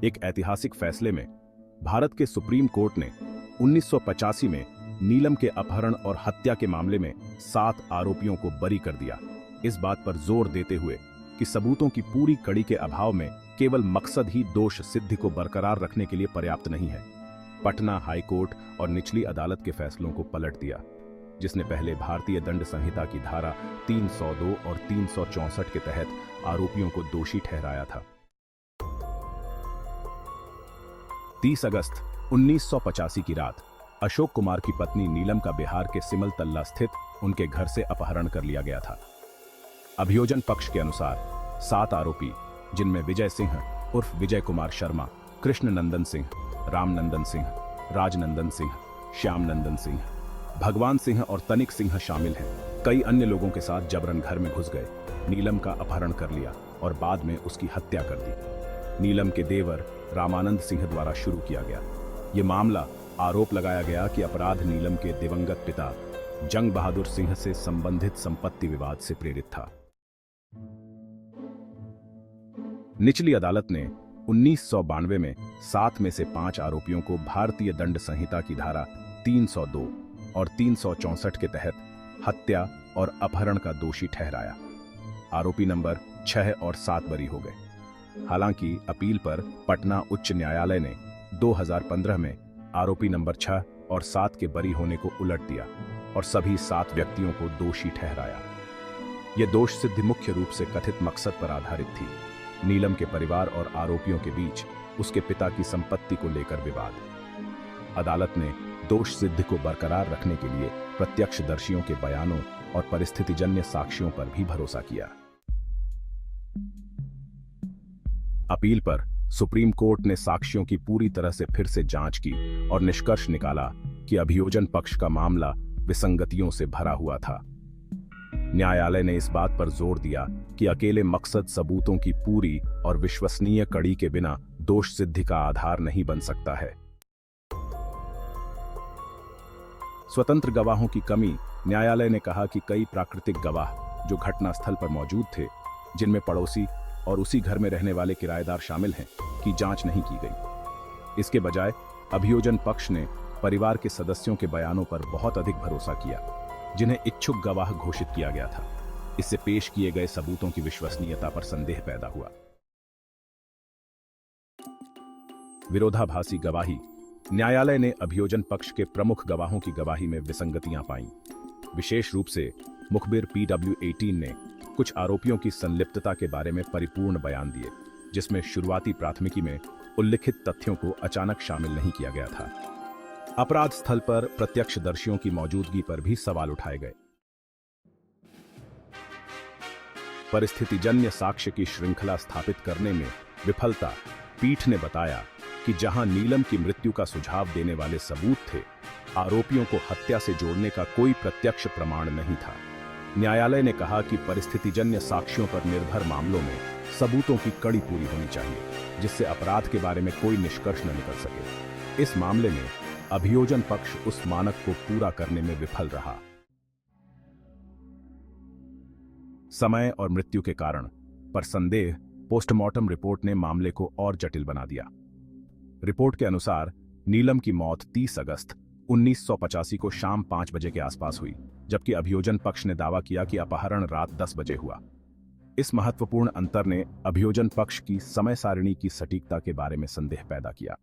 एक ऐतिहासिक फैसले में भारत के सुप्रीम कोर्ट ने 1985 में नीलम के अपहरण और हत्या के मामले में 7 आरोपियों को बरी कर दिया, इस बात पर जोर देते हुए कि सबूतों की पूरी कड़ी के अभाव में केवल मकसद ही दोष सिद्धि को बरकरार रखने के लिए पर्याप्त नहीं है। पटना हाई कोर्ट और निचली अदालत के फैसलों को पलट दिया, जिसने पहले भारतीय दंड संहिता की धारा 302 और 364 के तहत आरोपियों को दोषी ठहराया था। 30 अगस्त 1985 की रात अशोक कुमार की पत्नी नीलम का बिहार के सिमलतल्ला स्थित उनके घर से अपहरण कर लिया गया था। अभियोजन पक्ष के अनुसार 7 आरोपी, जिनमें विजय सिंह उर्फ विजय कुमार शर्मा, कृष्ण नंदन सिंह, रामनंदन सिंह, राजनंदन सिंह, श्यामनंदन सिंह, भगवान सिंह और तनिक सिंह शामिल हैं, कई अन्य लोगों के साथ जबरन घर में घुस गए, नीलम का अपहरण कर लिया और बाद में उसकी हत्या कर दी। नीलम के देवर रामानंद सिंह द्वारा शुरू किया गया ये मामला आरोप लगाया गया कि अपराध नीलम के दिवंगत पिता जंग बहादुर सिंह से संबंधित संपत्ति विवाद से प्रेरित था। निचली अदालत ने 1992 में 7 में से 5 आरोपियों को भारतीय दंड संहिता की धारा 302 और 364 के तहत हत्या और अपहरण का दोषी ठहराया। आरोपी नंबर 6 और 7 बरी हो गए। हालांकि अपील पर पटना उच्च न्यायालय ने 2015 में आरोपी नंबर 6 और 7 के बरी होने को उलट दिया और सभी 7 व्यक्तियों को दोषी ठहराया। यह दोष सिद्धि मुख्य रूप से कथित मकसद पर आधारित थी। नीलम के परिवार और आरोपियों के बीच उसके पिता की संपत्ति को लेकर विवाद। अदालत ने दोष सिद्धि को बरकरार रखने के लिए प्रत्यक्षदर्शियों के बयानों और परिस्थितिजन्य साक्ष्यों पर भी भरोसा किया। अपील पर सुप्रीम कोर्ट ने साक्ष्यों की पूरी तरह से फिर से जांच की और निष्कर्ष निकाला कि अभियोजन पक्ष का मामला विसंगतियों से भरा हुआ था। न्यायालय ने इस बात पर जोर दिया कि अकेले मकसद सबूतों की पूरी और विश्वसनीय कड़ी के बिना दोष सिद्धि का आधार नहीं बन सकता है। स्वतंत्र गवाहों की कमी। न्यायालय ने कहा कि कई प्राकृतिक गवाह जो घटनास्थल पर मौजूद थे, जिनमें पड़ोसी और उसी घर में रहने वाले किराएदार शामिल हैं, की जांच नहीं की गई। इसके बजाय अभियोजन पक्ष ने परिवार के सदस्यों के बयानों पर बहुत अधिक भरोसा किया, जिन्हें इच्छुक गवाह घोषित किया गया था। इससे पेश किए गए सबूतों की विश्वसनीयता पर संदेह पैदा हुआ। विरोधाभासी गवाही। न्यायालय ने अभियोजन पक्ष के प्रमुख गवाहों की गवाही में विसंगतियां पाईं। विशेष रूप से मुखबिर PW18 ने कुछ आरोपियों की संलिप्तता के बारे में परिपूर्ण बयान दिए, जिसमें शुरुआती प्राथमिकी में उल्लिखित तथ्यों को अचानक शामिल नहीं किया गया था। अपराध स्थल पर प्रत्यक्षदर्शियों की मौजूदगी पर भी सवाल उठाए गए। परिस्थितिजन्य साक्ष्य की श्रृंखला स्थापित करने में विफलता। पीठ ने बताया कि जहां नीलम की मृत्यु का सुझाव देने वाले सबूत थे, आरोपियों को हत्या से जोड़ने का कोई प्रत्यक्ष प्रमाण नहीं था। न्यायालय ने कहा कि परिस्थितिजन्य साक्ष्यों पर निर्भर मामलों में सबूतों की कड़ी पूरी होनी चाहिए, जिससे अपराध के बारे में कोई निष्कर्ष न निकल सके। इस मामले में अभियोजन पक्ष उस मानक को पूरा करने में विफल रहा। समय और मृत्यु के कारण पर संदेह। पोस्टमार्टम रिपोर्ट ने मामले को और जटिल बना दिया। रिपोर्ट के अनुसार नीलम की मौत 30 अगस्त 1985 को शाम 5 बजे के आसपास हुई, जबकि अभियोजन पक्ष ने दावा किया कि अपहरण रात 10 बजे हुआ। इस महत्वपूर्ण अंतर ने अभियोजन पक्ष की समय सारिणी की सटीकता के बारे में संदेह पैदा किया।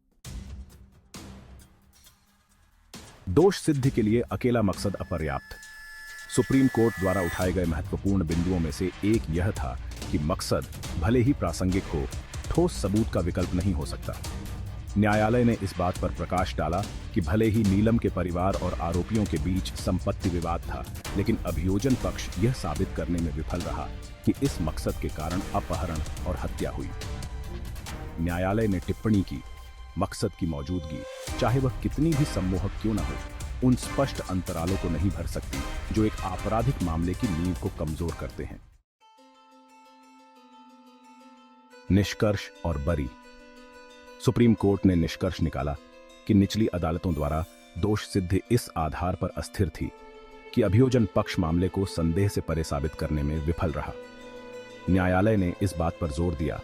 दोष सिद्धि के लिए अकेला मकसद अपर्याप्त। सुप्रीम कोर्ट द्वारा उठाए गए महत्वपूर्ण बिंदुओं में से एक यह था कि मकसद भले ही प्रासंगिक हो, ठोस सबूत का विकल्प नहीं हो सकता। न्यायालय ने इस बात पर प्रकाश डाला कि भले ही नीलम के परिवार और आरोपियों के बीच संपत्ति विवाद था, लेकिन अभियोजन पक्ष यह साबित करने में विफल रहा कि इस मकसद के कारण अपहरण और हत्या हुई। न्यायालय ने टिप्पणी की, मकसद की मौजूदगी, चाहे वह कितनी भी सम्मोहक क्यों न हो, उन स्पष्ट अंतरालों को नहीं भर सकती जो एक आपराधिक मामले की नींव को कमजोर करते हैं। निष्कर्ष और बरी। सुप्रीम कोर्ट ने निष्कर्ष निकाला कि निचली अदालतों द्वारा दोष सिद्धि इस आधार पर अस्थिर थी कि अभियोजन पक्ष मामले को संदेह से परे साबित करने में विफल रहा। न्यायालय ने इस बात पर जोर दिया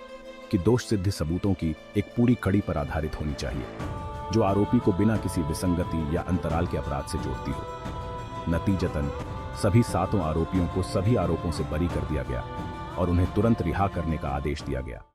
कि दोष सिद्ध सबूतों की एक पूरी कड़ी पर आधारित होनी चाहिए, जो आरोपी को बिना किसी विसंगति या अंतराल के अपराध से जोड़ती हो। नतीजतन सभी 7 आरोपियों को सभी आरोपों से बरी कर दिया गया और उन्हें तुरंत रिहा करने का आदेश दिया गया।